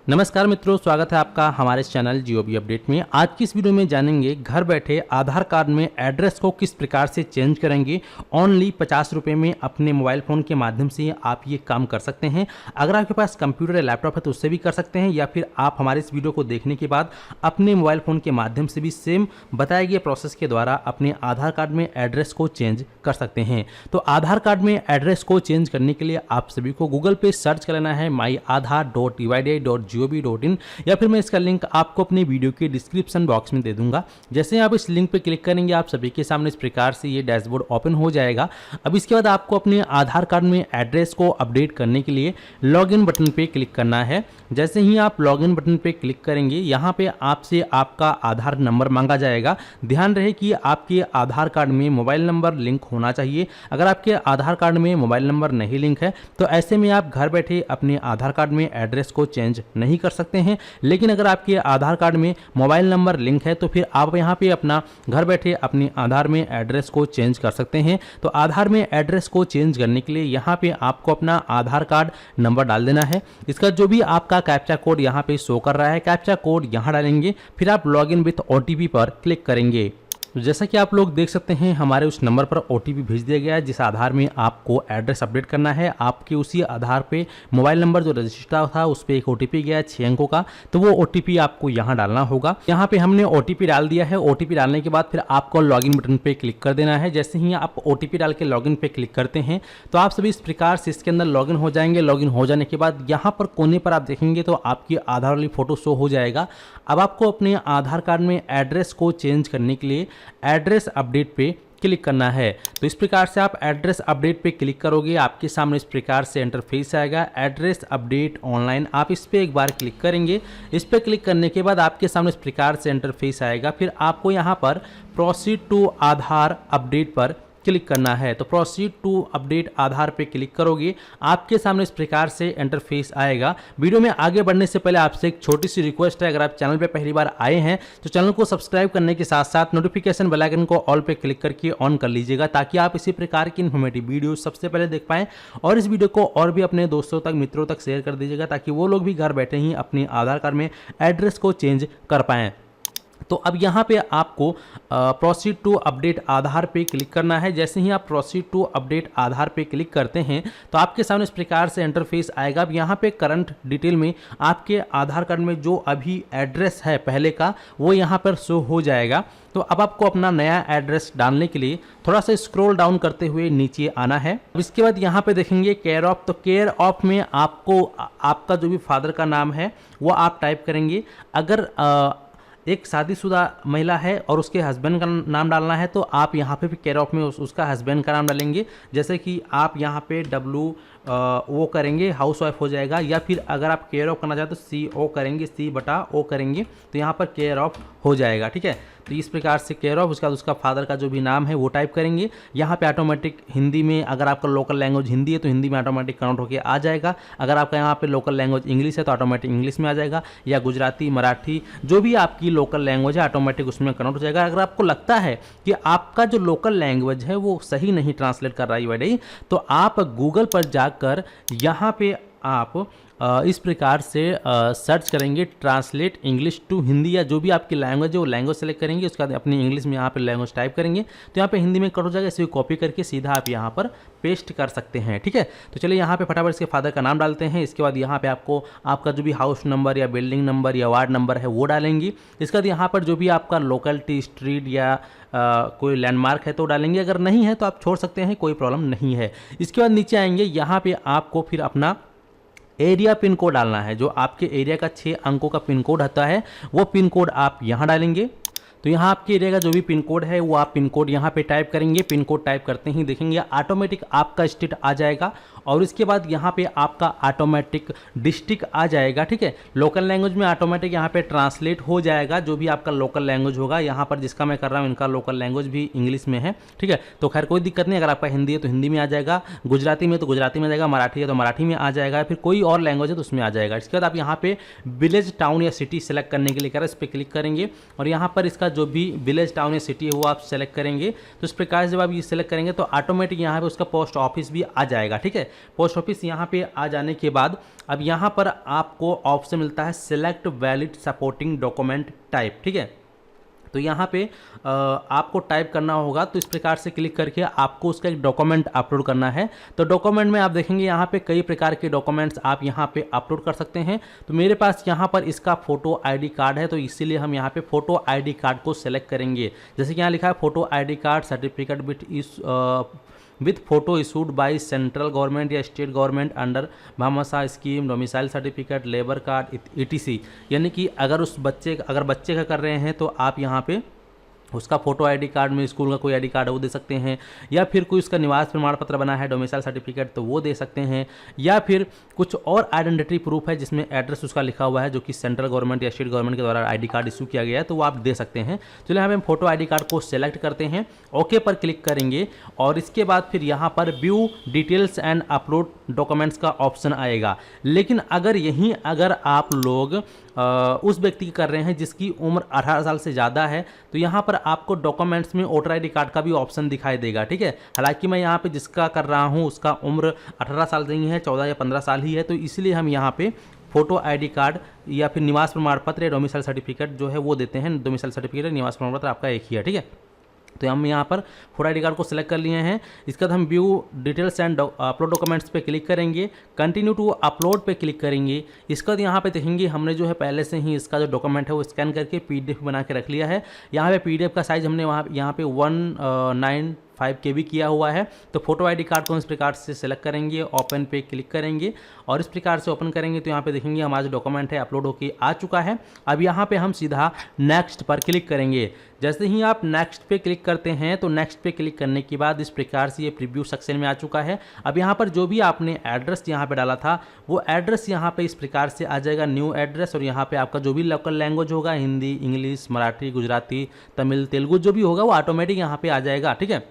नमस्कार मित्रों, स्वागत है आपका हमारे इस चैनल जीओबी अपडेट में। आज की इस वीडियो में जानेंगे घर बैठे आधार कार्ड में एड्रेस को किस प्रकार से चेंज करेंगे। ओनली 50 रुपये में अपने मोबाइल फ़ोन के माध्यम से आप ये काम कर सकते हैं। अगर आपके पास कंप्यूटर या लैपटॉप है तो उससे भी कर सकते हैं, या फिर आप हमारे इस वीडियो को देखने के बाद अपने मोबाइल फ़ोन के माध्यम से भी सेम बताए गए प्रोसेस के द्वारा अपने आधार कार्ड में एड्रेस को चेंज कर सकते हैं। तो आधार कार्ड में एड्रेस को चेंज करने के लिए आप सभी को गूगल पे सर्च कर लेना है myaadhar.uid.gov.in, या फिर मैं इसका लिंक आपको अपनी वीडियो के डिस्क्रिप्शन बॉक्स में दे दूंगा। जैसे आप इस लिंक पे क्लिक करेंगे आप सभी के सामने इस प्रकार से ये डैशबोर्ड ओपन हो जाएगा। अब इसके बाद आपको अपने आधार कार्ड में एड्रेस को अपडेट करने के लिए लॉगिन बटन पे क्लिक करना है। जैसे ही आप लॉगिन बटन पे क्लिक करेंगे यहाँ पे आपसे आपका आधार नंबर मांगा जाएगा। ध्यान रहे कि आपके आधार कार्ड में मोबाइल नंबर लिंक होना चाहिए। अगर आपके आधार कार्ड में मोबाइल नंबर नहीं लिंक है तो ऐसे में आप घर बैठे अपने आधार कार्ड में एड्रेस को चेंज नहीं कर सकते हैं। लेकिन अगर आपके आधार कार्ड में मोबाइल नंबर लिंक है तो फिर आप यहाँ पे अपना घर बैठे अपने आधार में एड्रेस को चेंज कर सकते हैं। तो आधार में एड्रेस को चेंज करने के लिए यहाँ पे आपको अपना आधार कार्ड नंबर डाल देना है। इसका जो भी आपका कैप्चा कोड यहाँ पे शो कर रहा है, कैप्चा कोड यहाँ डालेंगे, फिर आप लॉगिन विथ ओटीपी पर क्लिक करेंगे। तो जैसा कि आप लोग देख सकते हैं हमारे उस नंबर पर ओटीपी भेज दिया गया है जिस आधार में आपको एड्रेस अपडेट करना है। आपके उसी आधार पे मोबाइल नंबर जो रजिस्टर था उस पर एक ओटीपी गया है 6 अंकों का, तो वो ओटीपी आपको यहाँ डालना होगा। यहाँ पे हमने ओटीपी डाल दिया है। ओटीपी डालने के बाद फिर आपको लॉगिन बटन पे क्लिक कर देना है। जैसे ही आप ओटीपी डाल के लॉगिन पे क्लिक करते हैं तो आप सभी इस प्रकार से इसके अंदर लॉगिन हो जाएंगे। लॉगिन हो जाने के बाद यहाँ पर कोने पर आप देखेंगे तो आपकी आधार वाली फोटो शो हो जाएगा। अब आपको अपने आधार कार्ड में एड्रेस को चेंज करने के लिए एड्रेस अपडेट पे क्लिक करना है। तो इस प्रकार से आप एड्रेस अपडेट पे क्लिक करोगे, आपके सामने इस प्रकार से इंटरफेस आएगा एड्रेस अपडेट ऑनलाइन। आप इस पर एक बार क्लिक करेंगे। इस पर क्लिक करने के बाद आपके सामने इस प्रकार से इंटरफेस आएगा। फिर आपको यहाँ पर प्रोसीड टू आधार अपडेट पर क्लिक करना है। तो प्रोसीड टू अपडेट आधार पे क्लिक करोगे, आपके सामने इस प्रकार से इंटरफेस आएगा। वीडियो में आगे बढ़ने से पहले आपसे एक छोटी सी रिक्वेस्ट है, अगर आप चैनल पे पहली बार आए हैं तो चैनल को सब्सक्राइब करने के साथ साथ नोटिफिकेशन बेल आइकन को ऑल पे क्लिक करके ऑन कर लीजिएगा, ताकि आप इसी प्रकार की इन्फॉर्मेटिव वीडियो सबसे पहले देख पाएं। और इस वीडियो को और भी अपने दोस्तों तक, मित्रों तक शेयर कर दीजिएगा, ताकि वो लोग भी घर बैठे ही अपने आधार कार्ड में एड्रेस को चेंज कर पाएँ। तो अब यहाँ पे आपको प्रोसीड टू अपडेट आधार पे क्लिक करना है। जैसे ही आप प्रोसीड टू अपडेट आधार पे क्लिक करते हैं तो आपके सामने इस प्रकार से इंटरफेस आएगा। अब यहाँ पे करंट डिटेल में आपके आधार कार्ड में जो अभी एड्रेस है पहले का वो यहाँ पर शो हो जाएगा। तो अब आपको अपना नया एड्रेस डालने के लिए थोड़ा सा स्क्रॉल डाउन करते हुए नीचे आना है। अब इसके बाद यहाँ पे देखेंगे केयर ऑफ, तो केयर ऑफ में आपको आपका जो भी फादर का नाम है वो आप टाइप करेंगे। अगर एक शादीशुदा महिला है और उसके हस्बैंड का नाम डालना है तो आप यहाँ पे भी केयर ऑफ में उसका हस्बैंड का नाम डालेंगे। जैसे कि आप यहाँ पे वो करेंगे, हाउस वाइफ हो जाएगा, या फिर अगर आप केयर ऑफ करना चाहते तो CO करेंगे, C/O करेंगे, तो यहाँ पर केयर ऑफ हो जाएगा। ठीक है, तो इस प्रकार से केयर ऑफ, उसके बाद उसका फादर का जो भी नाम है वो टाइप करेंगे। यहाँ पे ऑटोमेटिक हिंदी में, अगर आपका लोकल लैंग्वेज हिंदी है तो हिंदी में ऑटोमेटिक काउंट होकर आ जाएगा। अगर आपका यहाँ पे लोकल लैंग्वेज इंग्लिश है तो ऑटोमेटिक इंग्लिश में आ जाएगा, या गुजराती, मराठी, जो भी आपकी लोकल लैंग्वेज है ऑटोमेटिक उसमें कन्वर्ट हो जाएगा। अगर आपको लगता है कि आपका जो लोकल लैंग्वेज है वो सही नहीं ट्रांसलेट कर रहा है तो आप गूगल पर जाकर यहाँ पे आप इस प्रकार से सर्च करेंगे ट्रांसलेट इंग्लिश टू हिंदी, या जो भी आपकी लैंग्वेज है वो लैंग्वेज सेलेक्ट करेंगे। उसके बाद अपनी इंग्लिश में यहाँ पे लैंग्वेज टाइप करेंगे तो यहाँ पे हिंदी में कट हो जाएगा। इसे कॉपी करके सीधा आप यहाँ पर पेस्ट कर सकते हैं। ठीक है, तो चलिए यहाँ पे फटाफट इसके फादर का नाम डालते हैं। इसके बाद यहाँ पे आपको आपका जो भी हाउस नंबर या बिल्डिंग नंबर या वार्ड नंबर है वो डालेंगे। इसके बाद यहाँ पर जो भी आपका लोकेलिटी, स्ट्रीट या कोई लैंडमार्क है तो डालेंगे। अगर नहीं है तो आप छोड़ सकते हैं, कोई प्रॉब्लम नहीं है। इसके बाद नीचे आएंगे, यहाँ पे आपको फिर अपना एरिया पिन कोड डालना है। जो आपके एरिया का 6 अंकों का पिन कोड होता है वो पिन कोड आप यहाँ डालेंगे। तो यहाँ आपके एरिया का जो भी पिन कोड है वो आप पिन कोड यहाँ पे टाइप करेंगे। पिन कोड टाइप करते ही देखेंगे ऑटोमेटिक आपका स्टेट आ जाएगा, और इसके बाद यहाँ पे आपका ऑटोमेटिक डिस्ट्रिक्ट आ जाएगा। ठीक है, लोकल लैंग्वेज में ऑटोमेटिक यहाँ पे ट्रांसलेट हो जाएगा जो भी आपका लोकल लैंग्वेज होगा। यहाँ पर जिसका मैं कर रहा हूँ इनका लोकल लैंग्वेज भी इंग्लिश में है। ठीक है, तो खैर कोई दिक्कत नहीं। अगर आपका हिंदी है तो हिंदी में आ जाएगा, गुजराती में तो गुजराती में आ जाएगा, मराठी है तो मराठी में आ जाएगा, फिर कोई और लैंग्वेज है तो उसमें आ जाएगा। इसके बाद आप यहाँ पे विलेज, टाउन या सिटी सेलेक्ट करने के लिए इस पर क्लिक करेंगे, और यहाँ पर इसका जो भी विलेज, टाउन या सिटी है वो आप सेलेक्ट करेंगे। तो इस प्रकार से जब आप ये सेलेक्ट करेंगे तो ऑटोमेटिक यहाँ पे उसका पोस्ट ऑफिस भी आ जाएगा। ठीक है, पोस्ट ऑफिस यहाँ पे आ जाने के बाद अब यहाँ पर आपको ऑप्शन मिलता है select valid supporting document type, ठीक है। तो यहाँ पे आपको टाइप करना होगा, तो इस प्रकार से क्लिक करके आपको उसका एक डॉक्यूमेंट अपलोड करना है। तो डॉक्यूमेंट में आप देखेंगे यहाँ पे कई प्रकार के डॉक्यूमेंट्स आप यहाँ पे अपलोड कर सकते हैं। तो मेरे पास यहाँ पर इसका फोटो आईडी कार्ड है, तो इसीलिए हम यहाँ पे फोटो आईडी कार्ड को सेलेक्ट करेंगे। जैसे कि यहाँ लिखा है photo ID card certificate with photo issued by central government या state government under Bhamashah scheme, domicile certificate, labour card ETC। यानी कि अगर बच्चे का कर रहे हैं तो आप यहाँ पे उसका फोटो आईडी कार्ड में स्कूल का कोई आईडी कार्ड है वो दे सकते हैं, या फिर कोई उसका निवास प्रमाण पत्र बना है डोमिसाइल सर्टिफिकेट तो वो दे सकते हैं, या फिर कुछ और आइडेंटिटी प्रूफ है जिसमें एड्रेस उसका लिखा हुआ है जो कि सेंट्रल गवर्नमेंट या स्टेट गवर्नमेंट के द्वारा आईडी कार्ड इशू किया गया है तो वो आप दे सकते हैं। चलिए यहाँ पे हम फोटो आईडी कार्ड को सेलेक्ट करते हैं, ओके पर क्लिक करेंगे और इसके बाद फिर यहाँ पर view details and upload documents का ऑप्शन आएगा। लेकिन अगर आप लोग उस व्यक्ति की कर रहे हैं जिसकी उम्र 18 साल से ज़्यादा है तो यहाँ पर आपको डॉक्यूमेंट्स में वोटर आईडी कार्ड का भी ऑप्शन दिखाई देगा, ठीक है। हालांकि मैं यहाँ पे जिसका कर रहा हूँ उसका उम्र 18 साल नहीं है, 14 या 15 साल ही है, तो इसलिए हम यहाँ पे फोटो आईडी कार्ड या फिर निवास प्रमाण पत्र या डोमिसाइल सर्टिफिकेट जो है वो देते हैं। डोमिसाइल सर्टिफिकेट निवास प्रमाण पत्र आपका एक ही है, ठीक है। तो हम यहाँ पर फोटो आईडी कार्ड को सिलेक्ट कर लिए हैं। इसके बाद हम view details and upload documents पे क्लिक करेंगे, कंटिन्यू टू अपलोड पे क्लिक करेंगे। इसके बाद यहाँ पे देखेंगे हमने जो है पहले से ही इसका जो डॉक्यूमेंट है वो स्कैन करके PDF बना के रख लिया है। यहाँ पे PDF का साइज़ हमने यहाँ पे 195 KB किया हुआ है। तो फोटो आईडी कार्ड को इस प्रकार से सेलेक्ट करेंगे, ओपन पे क्लिक करेंगे और इस प्रकार से ओपन करेंगे तो यहाँ पे देखेंगे हमारा जो डॉक्यूमेंट है अपलोड होकर आ चुका है। अब यहाँ पे हम सीधा नेक्स्ट पर क्लिक करेंगे। जैसे ही आप नेक्स्ट पे क्लिक करते हैं तो नेक्स्ट पे क्लिक करने के बाद इस प्रकार से ये प्रीव्यू सेक्शन में आ चुका है। अब यहाँ पर जो भी आपने एड्रेस यहाँ पे डाला था वो एड्रेस यहाँ पे इस प्रकार से आ जाएगा, न्यू एड्रेस, और यहाँ पे आपका जो भी लोकल लैंग्वेज होगा हिंदी, इंग्लिश, मराठी, गुजराती, तमिल, तेलुगु जो भी होगा वो ऑटोमेटिक यहाँ पे आ जाएगा, ठीक है।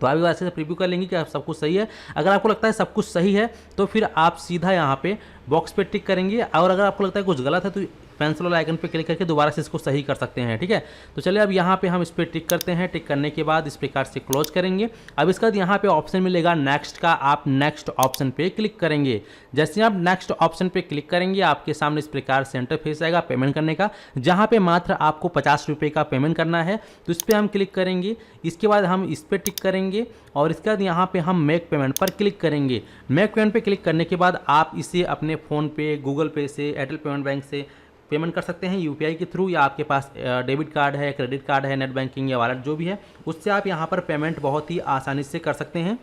तो आप ऐसे से प्रीव्यू कर लेंगे कि सब कुछ सही है। अगर आपको लगता है सब कुछ सही है तो फिर आप सीधा यहाँ पे बॉक्स पे टिक करेंगे, और अगर आपको लगता है कुछ गलत है तो पेंसिल वाला आइकन पे क्लिक करके दोबारा से इसको सही कर सकते हैं, ठीक है। तो चलिए अब यहाँ पे हम इस पर टिक करते हैं। टिक करने के बाद इस प्रकार से क्लोज करेंगे। अब इसके बाद यहाँ पे ऑप्शन मिलेगा नेक्स्ट का, आप नेक्स्ट ऑप्शन पे क्लिक करेंगे। जैसे आप नेक्स्ट ऑप्शन पे क्लिक करेंगे आपके सामने इस प्रकार से इंटरफेस आएगा पेमेंट करने का, जहाँ पे मात्र आपको 50 रुपये का पेमेंट करना है। तो इस पर हम क्लिक करेंगे। इसके बाद हम इस पर टिक करेंगे और इसके बाद यहाँ पे हम मेक पेमेंट पर क्लिक करेंगे। मेक पेमेंट पे क्लिक करने के बाद आप इसे अपने फ़ोन पे, गूगल पे से, एयरटेल पेमेंट बैंक से पेमेंट कर सकते हैं UPI के थ्रू, या आपके पास डेबिट कार्ड है, क्रेडिट कार्ड है, नेट बैंकिंग या वॉलेट जो भी है उससे आप यहाँ पर पेमेंट बहुत ही आसानी से कर सकते हैं।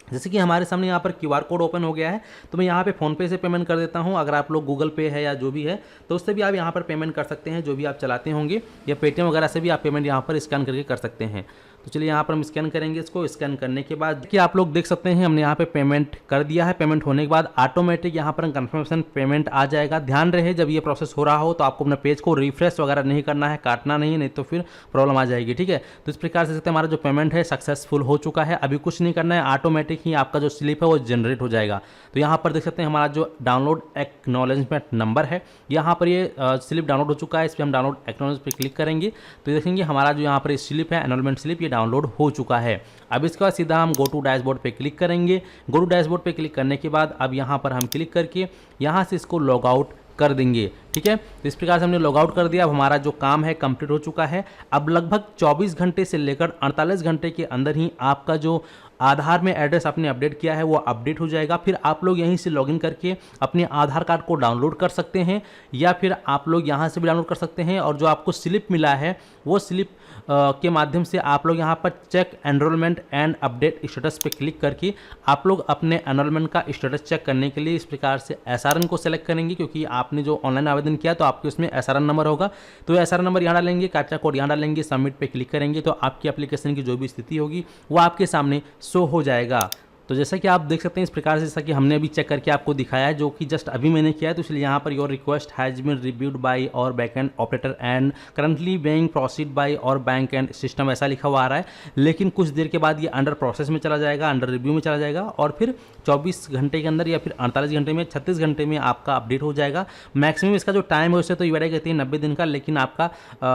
जैसे कि हमारे सामने यहाँ पर QR कोड ओपन हो गया है तो मैं यहाँ पे फ़ोनपे से पेमेंट कर देता हूँ। अगर आप लोग गूगल पे है या जो भी है तो उससे भी आप यहाँ पर पेमेंट कर सकते हैं, जो भी आप चलाते होंगे, या पेटीएम वगैरह से भी आप पेमेंट यहाँ पर स्कैन करके कर सकते हैं। तो चलिए यहाँ पर हम स्कैन करेंगे इसको। स्कैन करने के बाद कि आप लोग देख सकते हैं हमने यहाँ पे पेमेंट कर दिया है। पेमेंट होने के बाद ऑटोमेटिक यहाँ पर कंफर्मेशन पेमेंट आ जाएगा। ध्यान रहे जब ये प्रोसेस हो रहा हो तो आपको अपने पेज को रिफ्रेश वगैरह नहीं करना है, काटना नहीं तो फिर प्रॉब्लम आ जाएगी, ठीक है। तो इस प्रकार से हमारा जो पेमेंट है सक्सेसफुल हो चुका है। अभी कुछ नहीं करना है, ऑटोमेटिक ही आपका जो स्लिप है वो जनरेट हो जाएगा। तो यहाँ पर देख सकते हैं हमारा जो डाउनलोड एक्नॉलेजमेंट नंबर है, यहाँ पर ये स्लिप डाउनलोड हो चुका है। इस पर हम डाउनलोड एक्नॉलेज पे क्लिक करेंगे तो देखेंगे हमारा जो यहाँ पर स्लिप है, एनरोलमेंट स्लिप, ये डाउनलोड हो चुका है। अब इसके बाद सीधा हम गो टू डैशबोर्ड पे क्लिक करेंगे। गो टू डैशबोर्ड पे क्लिक करने के बाद अब यहाँ पर हम क्लिक करके यहाँ से इसको लॉग आउट कर देंगे, ठीक है। तो इस प्रकार से हमने लॉग आउट कर दिया। अब हमारा जो काम है कंप्लीट हो चुका है। अब लगभग 24 घंटे से लेकर 48 घंटे के अंदर ही आपका जो आधार में एड्रेस आपने अपडेट किया है वो अपडेट हो जाएगा। फिर आप लोग यहीं से लॉगिन करके अपने आधार कार्ड को डाउनलोड कर सकते हैं, या फिर आप लोग यहाँ से भी डाउनलोड कर सकते हैं। और जो आपको स्लिप मिला है वो स्लिप के माध्यम से आप लोग यहाँ पर check enrolment and update status पे क्लिक करके आप लोग अपने एनरोलमेंट का स्टेटस चेक करने के लिए इस प्रकार से SRN को सेलेक्ट करेंगे, क्योंकि आपने जो ऑनलाइन आवेदन किया तो आपके उसमें SRN नंबर होगा। तो SRN नंबर यहाँ डालेंगे, कैप्चा कोड यहाँ डालेंगे, सबमिट पे क्लिक करेंगे तो आपकी एप्लीकेशन की जो भी स्थिति होगी वो आपके सामने शो हो जाएगा। तो जैसा कि आप देख सकते हैं इस प्रकार से, जैसा कि हमने अभी चेक करके आपको दिखाया है, जो कि जस्ट अभी मैंने किया है, तो इसलिए यहाँ पर your request has been reviewed by our backend operator and currently being proceed by our bank end system ऐसा लिखा हुआ आ रहा है। लेकिन कुछ देर के बाद ये अंडर प्रोसेस में चला जाएगा, अंडर रिव्यू में चला जाएगा, और फिर 24 घंटे के अंदर या फिर 48 घंटे में, 36 घंटे में आपका अपडेट हो जाएगा। मैक्सिमम इसका जो टाइम है उससे तो ये कहती है 90 दिन का, लेकिन आपका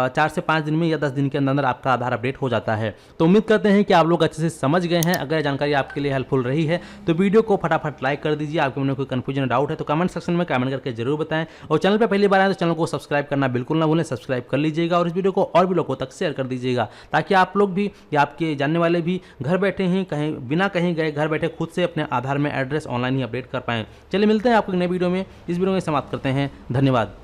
4 से 5 दिन में या 10 दिन के अंदर आपका आधार अपडेट हो जाता है। तो उम्मीद करते हैं कि आप लोग अच्छे से समझ गए हैं। अगर जानकारी आपके लिए हेल्पफुल बोल रही है। तो वीडियो को फटाफट लाइक कर दीजिए। आपके मन में कोई कन्फ्यूजन डाउट है तो कमेंट सेक्शन में कमेंट करके जरूर बताएं, और चैनल पर पहली बार आए तो चैनल को सब्सक्राइब करना बिल्कुल ना भूलें, सब्सक्राइब कर लीजिएगा और इस वीडियो को और भी लोगों तक शेयर कर दीजिएगा, ताकि आप लोग भी या आपके जानने वाले भी घर बैठे ही कहीं बिना कहीं गए घर बैठे खुद से अपने आधार में एड्रेस ऑनलाइन ही अपडेट कर पाएं। चलिए मिलते हैं आपको एक नए वीडियो में। इस वीडियो में समाप्त करते हैं। धन्यवाद।